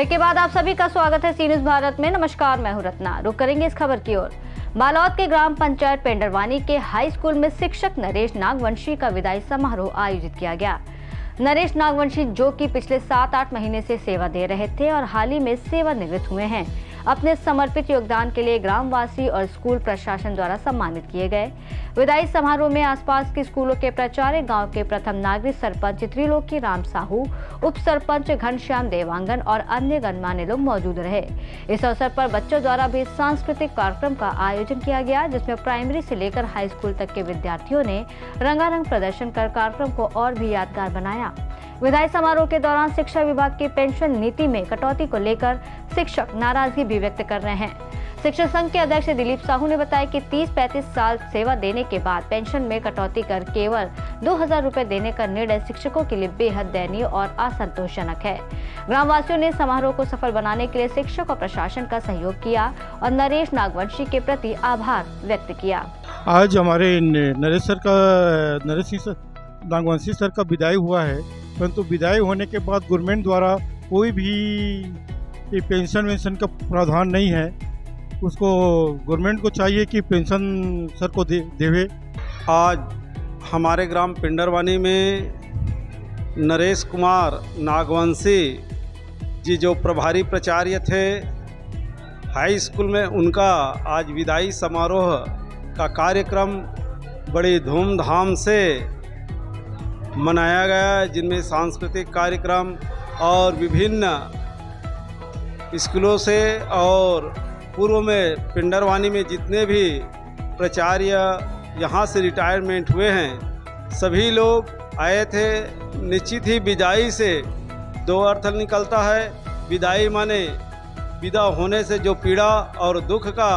Break के बाद आप सभी का स्वागत है सी न्यूज भारत में। नमस्कार, मैं हूं रत्ना। रुक करेंगे इस खबर की ओर। बालोद के ग्राम पंचायत पेंडरवानी के हाई स्कूल में शिक्षक नरेश नागवंशी का विदाई समारोह आयोजित किया गया। नरेश नागवंशी, जो कि पिछले 7-8 महीने से सेवा दे रहे थे और हाल ही में सेवानिवृत्त हुए हैं, अपने समर्पित योगदान के लिए ग्रामवासी और स्कूल प्रशासन द्वारा सम्मानित किए गए। विदाई समारोह में आसपास के स्कूलों के प्राचार्य, गांव के प्रथम नागरिक सरपंच त्रिलोकी राम साहू, उप सरपंच घनश्याम देवांगन और अन्य गणमान्य लोग मौजूद रहे। इस अवसर पर बच्चों द्वारा भी सांस्कृतिक कार्यक्रम का आयोजन किया गया, जिसमें प्राइमरी से लेकर हाई स्कूल तक के विद्यार्थियों ने रंगारंग प्रदर्शन कर कार्यक्रम को और भी यादगार बनाया। विदाई समारोह के दौरान शिक्षा विभाग की पेंशन नीति में कटौती को लेकर शिक्षक नाराजगी भी व्यक्त कर रहे हैं। शिक्षक संघ के अध्यक्ष दिलीप साहू ने बताया कि 30-35 साल सेवा देने के बाद पेंशन में कटौती कर केवल 2000 रुपए देने का निर्णय शिक्षकों के लिए बेहद दयनीय और असंतोषजनक है। ग्रामवासियों ने समारोह को सफल बनाने के लिए शिक्षक और प्रशासन का सहयोग किया और नरेश नागवंशी के प्रति आभार व्यक्त किया। आज हमारे नरेश नागवंशी सर का विदाई हुआ है, परंतु विदाई होने के बाद गवर्नमेंट द्वारा कोई भी पेंशन वेंशन का प्रावधान नहीं है। उसको गवर्नमेंट को चाहिए कि पेंशन सर को देवे। आज हमारे ग्राम पिंडरवानी में नरेश कुमार नागवंशी जी, जो प्रभारी प्राचार्य थे हाई स्कूल में, उनका आज विदाई समारोह का कार्यक्रम बड़ी धूमधाम से मनाया गया, जिनमें सांस्कृतिक कार्यक्रम और विभिन्न स्कूलों से और पूर्व में पिंडरवानी में जितने भी प्राचार्य यहाँ से रिटायरमेंट हुए हैं, सभी लोग आए थे। निश्चित ही विदाई से दो अर्थ निकलता है। विदाई माने विदा होने से जो पीड़ा और दुख का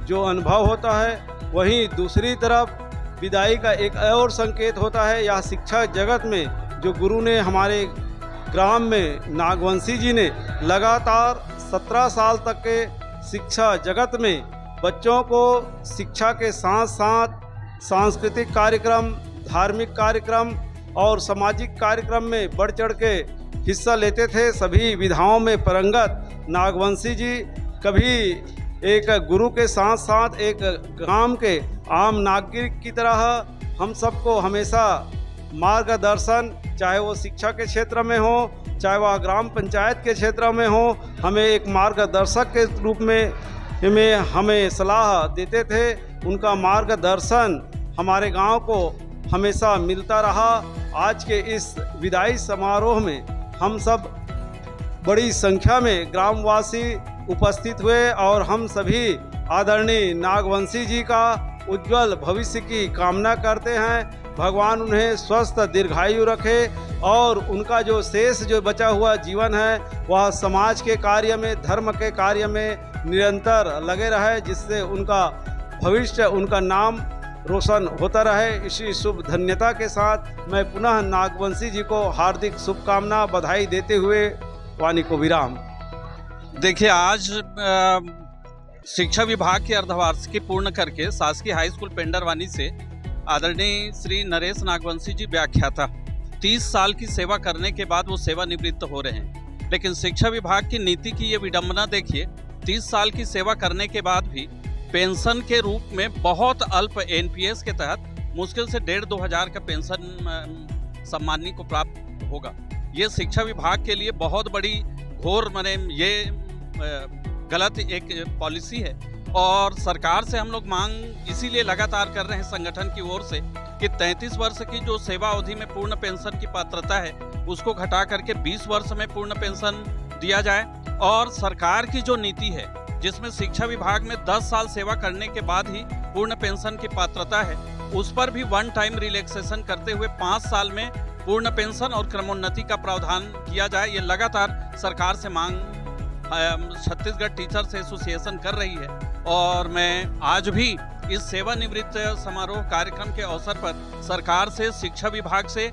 जो अनुभव होता है, वहीं दूसरी तरफ विदाई का एक और संकेत होता है। यह शिक्षा जगत में जो गुरु ने हमारे ग्राम में नागवंशी जी ने लगातार 17 साल तक के शिक्षा जगत में बच्चों को शिक्षा के साथ साथ सांस्कृतिक कार्यक्रम, धार्मिक कार्यक्रम और सामाजिक कार्यक्रम में बढ़ चढ़ के हिस्सा लेते थे। सभी विधाओं में पारंगत नागवंशी जी कभी एक गुरु के साथ साथ एक गांव के आम नागरिक की तरह हम सबको हमेशा मार्गदर्शन, चाहे वो शिक्षा के क्षेत्र में हो, चाहे वह ग्राम पंचायत के क्षेत्र में हो, हमें एक मार्गदर्शक के रूप में हमें सलाह देते थे। उनका मार्गदर्शन हमारे गांव को हमेशा मिलता रहा। आज के इस विदाई समारोह में हम सब बड़ी संख्या में ग्रामवासी उपस्थित हुए और हम सभी आदरणीय नागवंशी जी का उज्जवल भविष्य की कामना करते हैं। भगवान उन्हें स्वस्थ दीर्घायु रखे और उनका जो शेष जो बचा हुआ जीवन है, वह समाज के कार्य में, धर्म के कार्य में निरंतर लगे रहे, जिससे उनका भविष्य, उनका नाम रोशन होता रहे। इसी शुभ धन्यता के साथ मैं पुनः नागवंशी जी को हार्दिक शुभकामना, बधाई देते हुए वाणी को विराम। देखिए, आज शिक्षा विभाग की अर्धवार्षिकी पूर्ण करके शासकीय हाई स्कूल पेंडरवानी से आदरणीय श्री नरेश नागवंशी जी व्याख्याता 30 साल की सेवा करने के बाद वो सेवानिवृत्त हो रहे हैं। लेकिन शिक्षा विभाग की नीति की ये विडंबना देखिए, 30 साल की सेवा करने के बाद भी पेंशन के रूप में बहुत अल्प एनपीएस के तहत मुश्किल से 1.5-2 हज़ार का पेंशन सम्मानी को प्राप्त होगा। ये शिक्षा विभाग के लिए बहुत बड़ी घोर ये गलत एक पॉलिसी है और सरकार से हम लोग मांग इसीलिए लगातार कर रहे हैं संगठन की ओर से कि 33 वर्ष की जो सेवा अवधि में पूर्ण पेंशन की पात्रता है, उसको घटा करके 20 वर्ष में पूर्ण पेंशन दिया जाए। और सरकार की जो नीति है, जिसमें शिक्षा विभाग में 10 साल सेवा करने के बाद ही पूर्ण पेंशन की पात्रता है, उस पर भी वन टाइम रिलैक्सेशन करते हुए 5 साल में पूर्ण पेंशन और क्रमोन्नति का प्रावधान किया जाए। ये लगातार सरकार से मांग छत्तीसगढ़ टीचर्स एसोसिएशन कर रही है और मैं आज भी इस सेवानिवृत्त समारोह कार्यक्रम के अवसर पर सरकार से, शिक्षा विभाग से,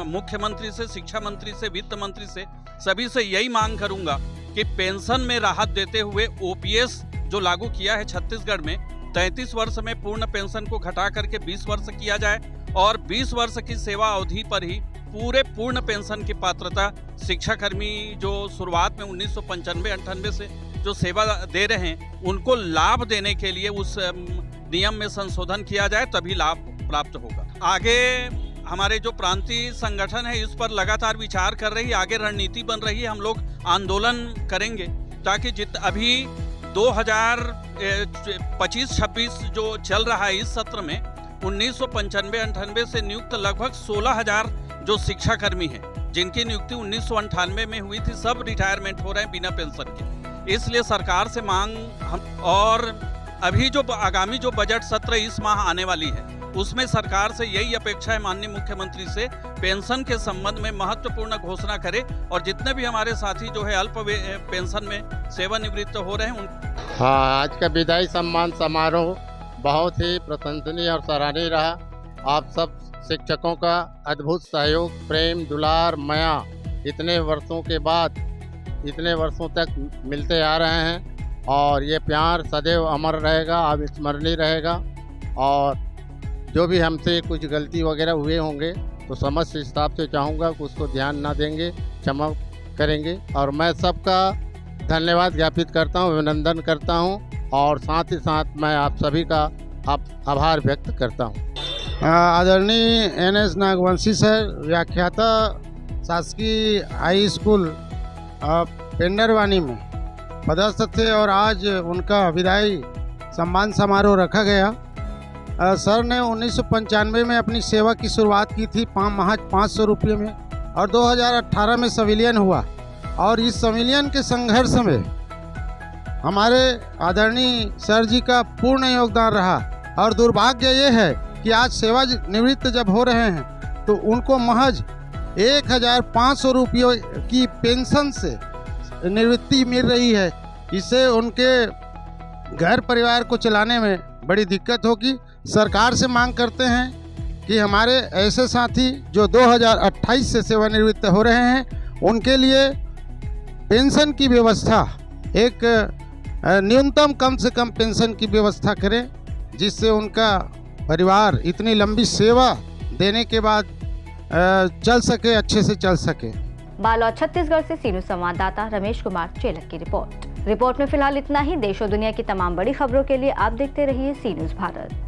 मुख्यमंत्री से, शिक्षा मंत्री से, वित्त मंत्री से, सभी से यही मांग करूंगा कि पेंशन में राहत देते हुए ओपीएस जो लागू किया है छत्तीसगढ़ में, 33 वर्ष में पूर्ण पेंशन को घटा करके 20 वर्ष किया जाए और 20 वर्ष की सेवा अवधि पर ही पूरे पूर्ण पेंशन की पात्रता शिक्षाकर्मी जो शुरुआत में 1995-98 से जो सेवा दे रहे हैं उनको लाभ देने के लिए उस नियम में संशोधन किया जाए, तभी लाभ प्राप्त होगा। आगे हमारे जो प्रांतीय संगठन है इस पर लगातार विचार कर रही है, आगे रणनीति बन रही है। हम लोग आंदोलन करेंगे ताकि अभी 2025-26 जो चल रहा है इस सत्र में 1995-98 से नियुक्त लगभग 16,000 जो शिक्षाकर्मी हैं जिनकी नियुक्ति 1998 में हुई थी, सब रिटायरमेंट हो रहे हैं बिना पेंशन के। इसलिए सरकार से मांग और अभी जो आगामी जो बजट सत्र इस माह आने वाली है उसमें सरकार से यही अपेक्षा है माननीय मुख्यमंत्री से, पेंशन के संबंध में महत्वपूर्ण घोषणा करे और जितने भी हमारे साथी जो है अल्प पेंशन में सेवानिवृत्त हो रहे हैं उन। हाँ, आज का विदाई सम्मान समारोह बहुत ही प्रशंसनीय और सराहनीय रहा। आप सब शिक्षकों का अद्भुत सहयोग, प्रेम, दुलार, माया इतने वर्षों के बाद इतने वर्षों तक मिलते आ रहे हैं और ये प्यार सदैव अमर रहेगा, अविस्मरणीय रहेगा। और जो भी हमसे कुछ गलती वगैरह हुए होंगे तो समस्त हिसाब से चाहूँगा कि उसको ध्यान ना देंगे, क्षमा करेंगे। और मैं सबका धन्यवाद ज्ञापित करता हूँ, अभिनंदन करता हूँ और साथ ही साथ मैं आप सभी का आभार व्यक्त करता हूँ। आदरणीय NS नागवंशी सर, व्याख्याता शासकीय हाई स्कूल पेंडरवानी में पदस्थ थे और आज उनका विदाई सम्मान समारोह रखा गया। सर ने 1995 में अपनी सेवा की शुरुआत की थी महज 500 रुपये में और 2018 में संविलियन हुआ और इस संविलियन के संघर्ष में हमारे आदरणीय सर जी का पूर्ण योगदान रहा। और दुर्भाग्य ये है कि आज सेवा निवृत्त जब हो रहे हैं तो उनको महज 1,500 रुपये की पेंशन से निवृत्ति मिल रही है। इससे उनके घर परिवार को चलाने में बड़ी दिक्कत होगी। सरकार से मांग करते हैं कि हमारे ऐसे साथी जो 2028 से सेवानिवृत्त हो रहे हैं उनके लिए पेंशन की व्यवस्था, एक न्यूनतम कम से कम पेंशन की व्यवस्था करें जिससे उनका परिवार इतनी लंबी सेवा देने के बाद चल सके, अच्छे से चल सके। बालोद छत्तीसगढ़ से सीनू संवाददाता रमेश कुमार चेलक की रिपोर्ट में फिलहाल इतना ही। देश और दुनिया की तमाम बड़ी खबरों के लिए आप देखते रहिए सी न्यूज़ भारत।